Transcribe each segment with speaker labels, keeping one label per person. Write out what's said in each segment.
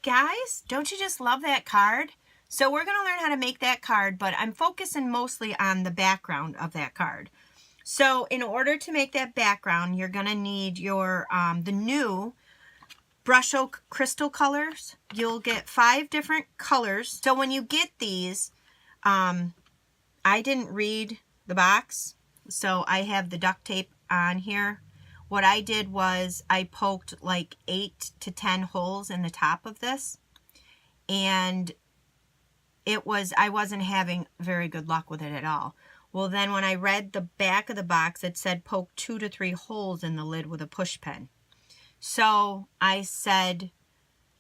Speaker 1: guys, don't you just love that card? So we're going to learn how to make that card, but I'm focusing mostly on the background of that card. So in order to make that background, you're going to need your the new Brusho Crystal Colors. You'll get 5 different colors. So when you get these, I didn't read the box, so I have the duct tape on here. What I did was I poked like 8 to 10 holes in the top of this, and I wasn't having very good luck with it at all. Well, then when I read the back of the box, it said poke 2 to 3 holes in the lid with a push pin. So I said,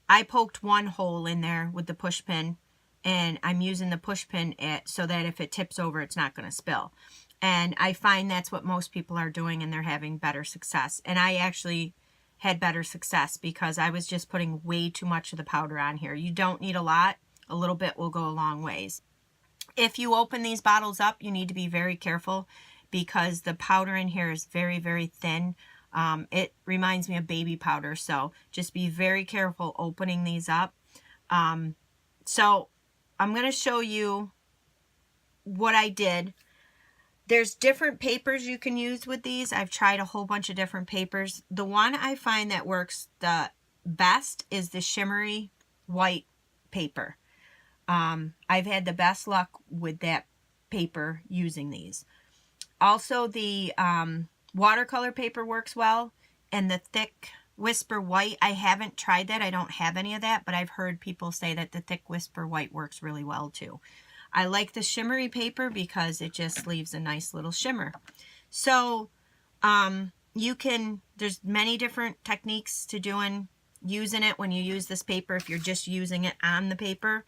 Speaker 1: I poked 1 hole in there with the push pin, and I'm using the push pin so that if it tips over, it's not going to spill. And I find that's what most people are doing, and they're having better success. And I actually had better success because I was just putting way too much of the powder on here. You don't need a lot. A little bit will go a long ways. If you open these bottles up, you need to be very careful because the powder in here is very, very thin. It reminds me of baby powder, so just be very careful opening these up. So I'm going to show you what I did. There's different papers you can use with these. I've tried a whole bunch of different papers. The one I find that works the best is the shimmery white paper. I've had the best luck with that paper using these. Also, the watercolor paper works well, and the thick Whisper White, I haven't tried that. I don't have any of that, but I've heard people say that the thick Whisper White works really well too. I like the shimmery paper because it just leaves a nice little shimmer. So there's many different techniques to using it when you use this paper. If you're just using it on the paper,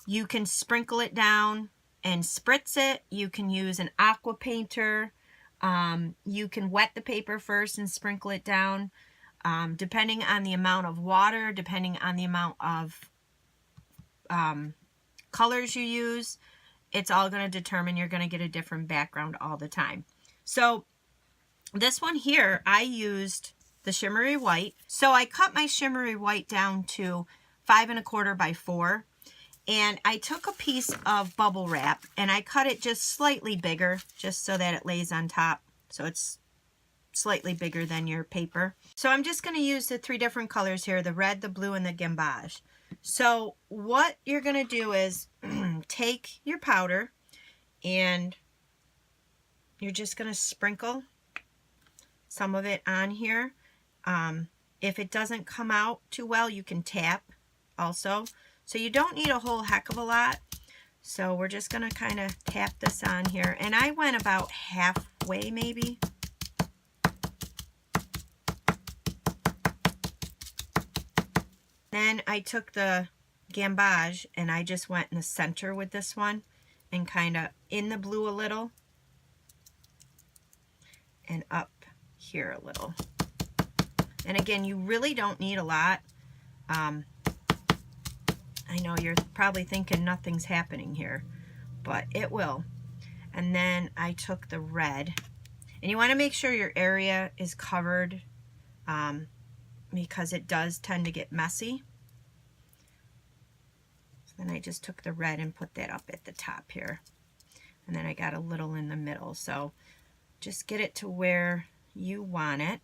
Speaker 1: you can sprinkle it down and spritz it. You can use an aqua painter. You can wet the paper first and sprinkle it down. Depending on the amount of water, depending on the amount of colors you use, it's all going to determine you're going to get a different background all the time. So this one here, I used the shimmery white. So I cut my shimmery white down to 5 1/4 by 4. And I took a piece of bubble wrap and I cut it just slightly bigger, just so that it lays on top. So it's slightly bigger than your paper. So I'm just going to use the 3 different colors here, the red, the blue, and the gamboge. So what you're going to do is take your powder and you're just going to sprinkle some of it on here. If it doesn't come out too well, you can tap also. So you don't need a whole heck of a lot. So we're just going to kind of tap this on here. And I went about halfway maybe. Then I took the gamboge and I just went in the center with this one and kind of in the blue a little and up here a little. And again, you really don't need a lot. I know you're probably thinking nothing's happening here, but it will. And then I took the red, and you want to make sure your area is covered because it does tend to get messy. So then I just took the red and put that up at the top here. And then I got a little in the middle. So just get it to where you want it.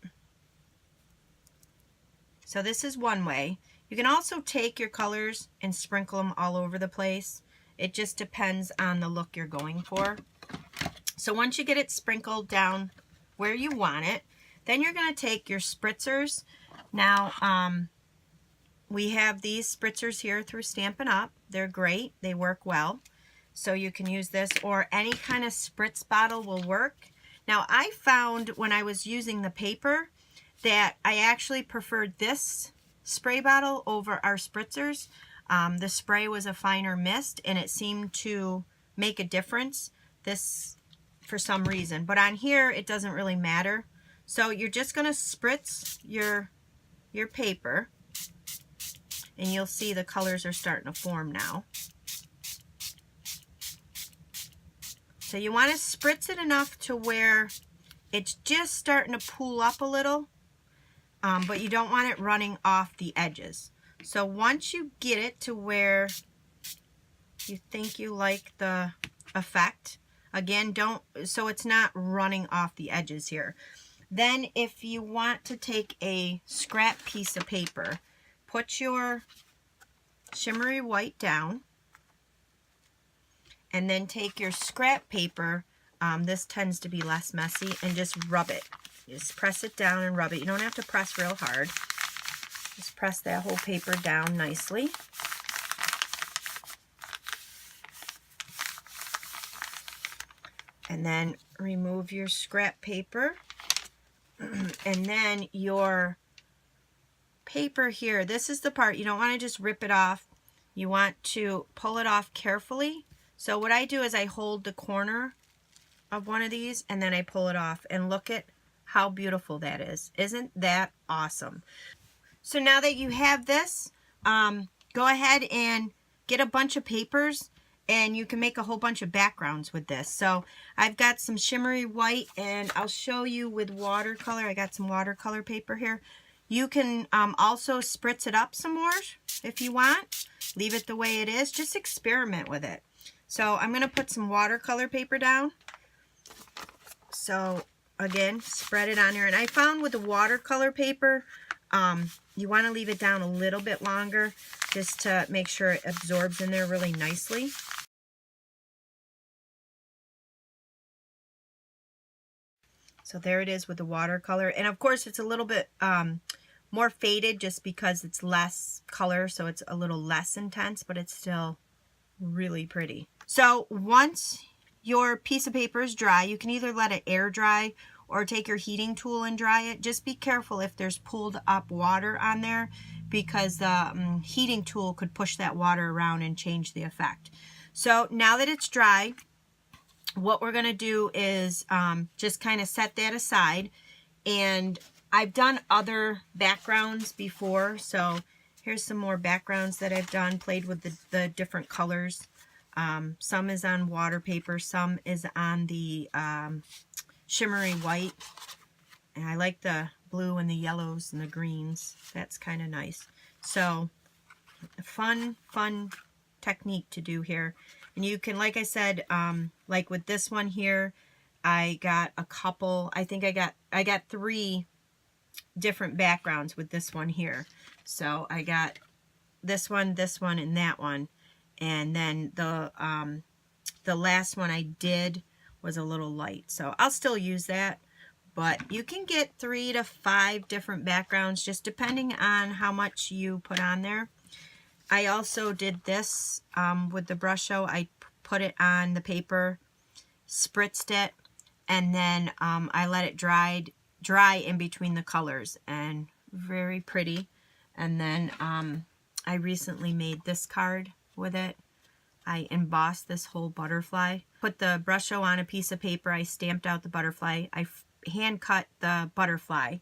Speaker 1: So this is one way. You can also take your colors and sprinkle them all over the place. It just depends on the look you're going for. So once you get it sprinkled down where you want it, then you're going to take your spritzers. Now, we have these spritzers here through Stampin' Up. They're great. They work well. So you can use this, or any kind of spritz bottle will work. Now, I found when I was using the paper that I actually preferred this spray bottle over our spritzers. The spray was a finer mist and it seemed to make a difference for some reason, but on here it doesn't really matter. So you're just going to spritz your paper, and you'll see the colors are starting to form now. So you want to spritz it enough to where it's just starting to pool up a little, but you don't want it running off the edges. So once you get it to where you think you like the effect, again, so it's not running off the edges here. Then if you want to take a scrap piece of paper, put your shimmery white down, and then take your scrap paper, this tends to be less messy, and just rub it. Just press it down and rub it. You don't have to press real hard. Just press that whole paper down nicely. And then remove your scrap paper. And then your paper here, this is the part, you don't want to just rip it off. You want to pull it off carefully. So what I do is I hold the corner of one of these and then I pull it off, and look at how beautiful that is. Isn't that awesome? So now that you have this, go ahead and get a bunch of papers, and you can make a whole bunch of backgrounds with this. So I've got some shimmery white, and I'll show you with watercolor. I got some watercolor paper here. You can also spritz it up some more if you want. Leave it the way it is. Just experiment with it. So I'm going to put some watercolor paper down. So again, spread it on here. And I found with the watercolor paper, you want to leave it down a little bit longer just to make sure it absorbs in there really nicely. So there it is with the watercolor. And of course it's a little bit more faded just because it's less color, so it's a little less intense, but it's still really pretty. So once your piece of paper is dry, you can either let it air dry or take your heating tool and dry it. Just be careful if there's pulled up water on there, because the heating tool could push that water around and change the effect. So now that it's dry, what we're going to do is just kind of set that aside. And I've done other backgrounds before, so here's some more backgrounds that I've done, played with the different colors. Some is on water paper, some is on the shimmery white, and I like the blue and the yellows and the greens. That's kind of nice. So fun technique to do here. And you can, like I said, like with this one here, I got a couple, I think I got 3 different backgrounds with this one here. So I got this one, and that one. And then the last one I did was a little light. So I'll still use that. But you can get 3 to 5 different backgrounds, just depending on how much you put on there. I also did this with the Brusho. I put it on the paper, spritzed it, and then I let it dry in between the colors, and very pretty. And then I recently made this card with it. I embossed this whole butterfly. Put the Brusho on a piece of paper. I stamped out the butterfly. I hand cut the butterfly,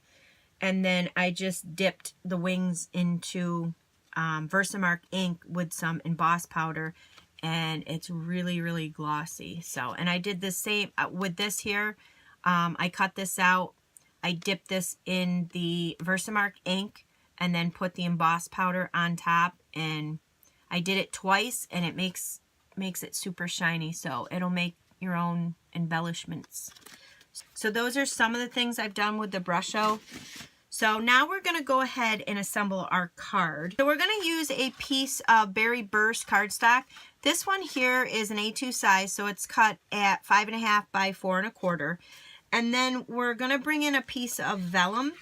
Speaker 1: and then I just dipped the wings into Versamark ink with some emboss powder, and it's really glossy. So, and I did the same with this here. I cut this out. I dipped this in the Versamark ink and then put the emboss powder on top, and I did it twice, and it makes it super shiny, so it'll make your own embellishments. So those are some of the things I've done with the Brusho. So now we're going to go ahead and assemble our card. So we're going to use a piece of Berry Burst cardstock. This one here is an A2 size, so it's cut at 5.5 by 4 1/4. And then we're going to bring in a piece of vellum.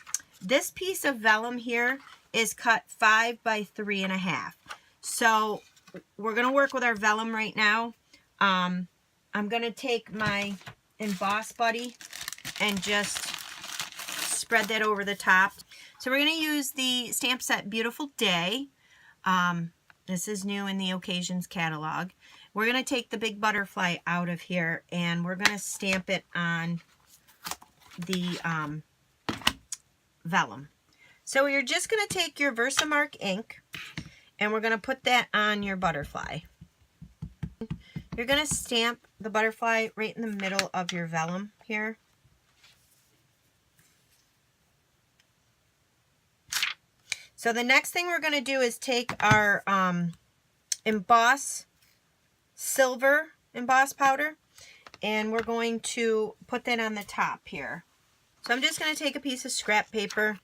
Speaker 1: This piece of vellum here is cut 5 by 3 1/2. So we're going to work with our vellum right now. I'm going to take my Emboss Buddy and just spread that over the top. So we're going to use the stamp set Beautiful Day. This is new in the Occasions catalog. We're going to take the big butterfly out of here, and we're going to stamp it on the vellum. So you're just going to take your Versamark ink, and we're going to put that on your butterfly. You're going to stamp the butterfly right in the middle of your vellum here. So the next thing we're going to do is take our silver emboss powder, and we're going to put that on the top here. So I'm just going to take a piece of scrap paper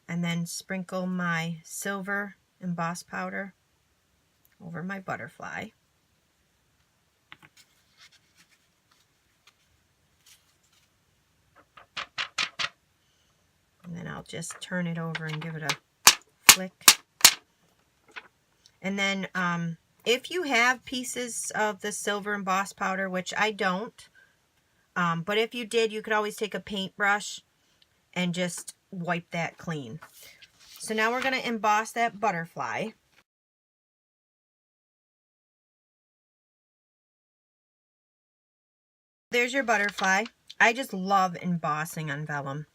Speaker 1: and then sprinkle my silver emboss powder over my butterfly. And then I'll just turn it over and give it a flick. And then if you have pieces of the silver emboss powder, which I don't, but if you did, you could always take a paintbrush and just wipe that clean. So now we're going to emboss that butterfly. There's your butterfly. I just love embossing on vellum.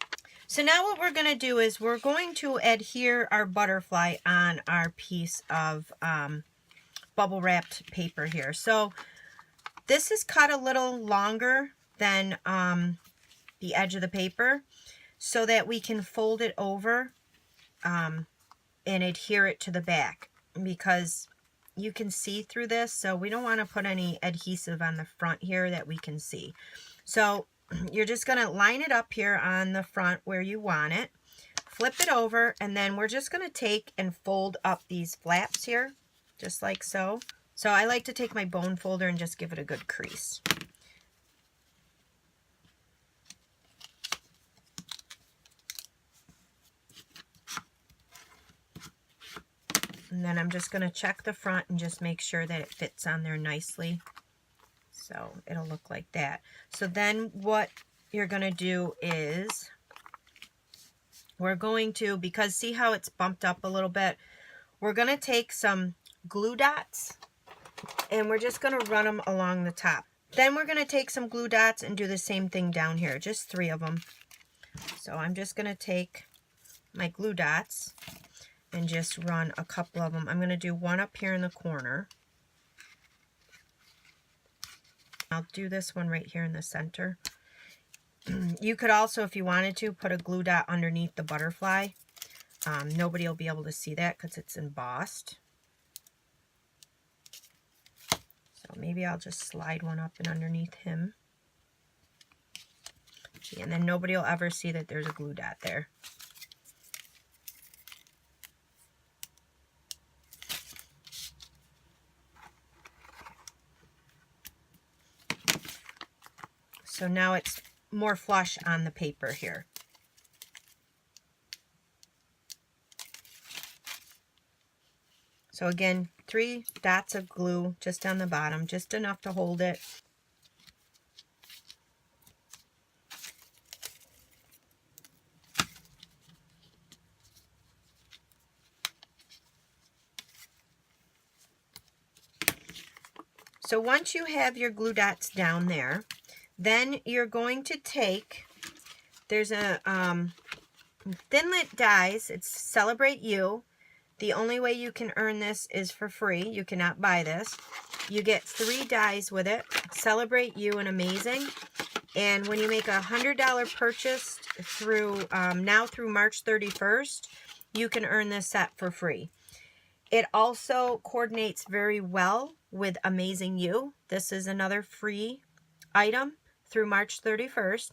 Speaker 1: So now what we're going to do is we're going to adhere our butterfly on our piece of bubble wrapped paper here. So this is cut a little longer than the edge of the paper so that we can fold it over and adhere it to the back, because you can see through this, so we don't want to put any adhesive on the front here that we can see. So you're just going to line it up here on the front where you want it, flip it over, and then we're just going to take and fold up these flaps here, just like so. So I like to take my bone folder and just give it a good crease. And then I'm just going to check the front and just make sure that it fits on there nicely. So it'll look like that. So then what you're going to do is we're going to, because see how it's bumped up a little bit, we're going to take some glue dots and we're just going to run them along the top. Then we're going to take some glue dots and do the same thing down here, just 3 of them. So I'm just going to take my glue dots and just run a couple of them. I'm going to do one up here in the corner. I'll do this one right here in the center. You could also, if you wanted to, put a glue dot underneath the butterfly. Nobody will be able to see that because it's embossed. So maybe I'll just slide one up and underneath him. And then nobody will ever see that there's a glue dot there. So now it's more flush on the paper here. So again, 3 dots of glue just on the bottom, just enough to hold it. So once you have your glue dots down there, then you're going to take, there's a Thinlit dies, it's Celebrate You. The only way you can earn this is for free. You cannot buy this. You get 3 dies with it. Celebrate You and Amazing. And when you make a $100 purchase through now through March 31st, you can earn this set for free. It also coordinates very well with Amazing You. This is another free item through March 31st.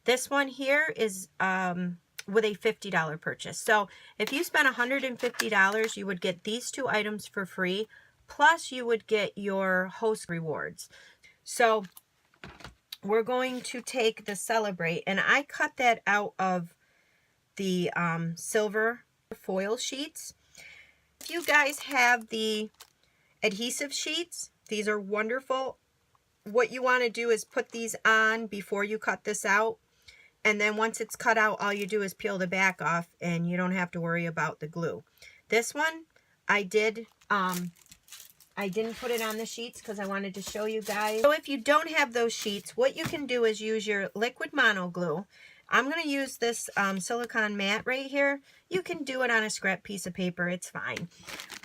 Speaker 1: This one here is with a $50 purchase. So if you spent $150, you would get these 2 items for free, plus you would get your host rewards. So we're going to take the Celebrate, and I cut that out of the silver foil sheets. If you guys have the adhesive sheets, these are wonderful. What you want to do is put these on before you cut this out. And then once it's cut out, all you do is peel the back off and you don't have to worry about the glue. This one, I didn't put it on the sheets because I wanted to show you guys. So if you don't have those sheets, what you can do is use your liquid mono glue. I'm going to use this silicone mat right here. You can do it on a scrap piece of paper. It's fine.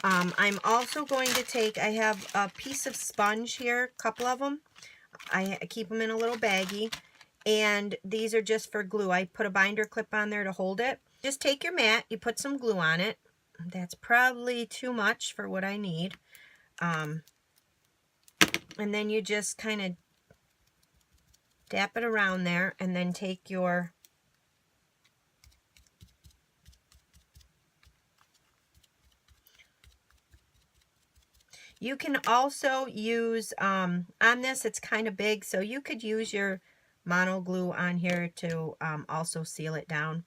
Speaker 1: I'm also going to take, I have a piece of sponge here, a couple of them. I keep them in a little baggie. And these are just for glue. I put a binder clip on there to hold it. Just take your mat, you put some glue on it, That's probably too much for what I need. And then you just kind of dap it around there, and then take your you can also use on this, it's kind of big, so you could use your mono glue on here to also seal it down.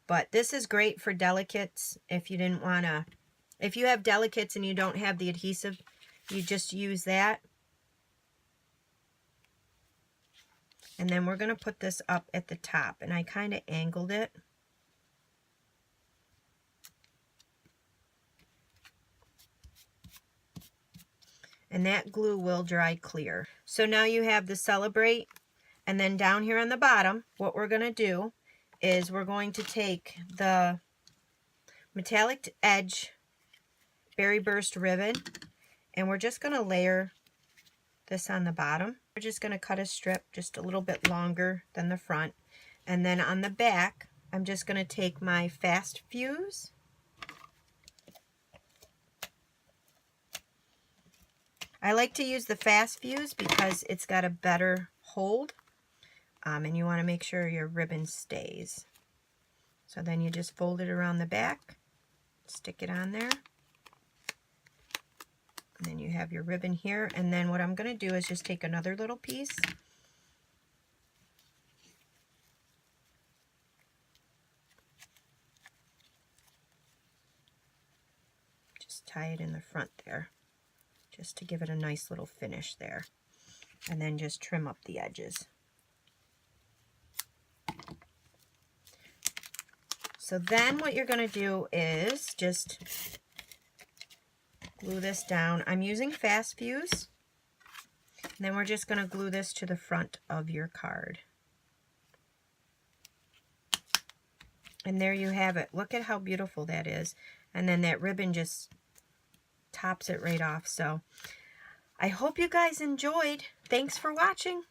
Speaker 1: But this is great for delicates. If you didn't want to, if you have delicates and you don't have the adhesive, you just use that. And then we're going to put this up at the top, and I kind of angled it. And that glue will dry clear. So now you have the Celebrate, and then down here on the bottom, what we're going to do is we're going to take the metallic edge Berry Burst ribbon, and we're just going to layer this on the bottom. We're just going to cut a strip just a little bit longer than the front, and then on the back I'm just going to take my Fast Fuse I like to use the Fast Fuse because it's got a better hold, and you want to make sure your ribbon stays. So then you just fold it around the back, stick it on there, and then you have your ribbon here. And then what I'm going to do is just take another little piece, just tie it in the front there, just to give it a nice little finish there, and then just trim up the edges. So then what you're going to do is just glue this down. I'm using Fast Fuse. And then we're just going to glue this to the front of your card. And there you have it. Look at how beautiful that is. And then that ribbon just tops it right off. So I hope you guys enjoyed. Thanks for watching.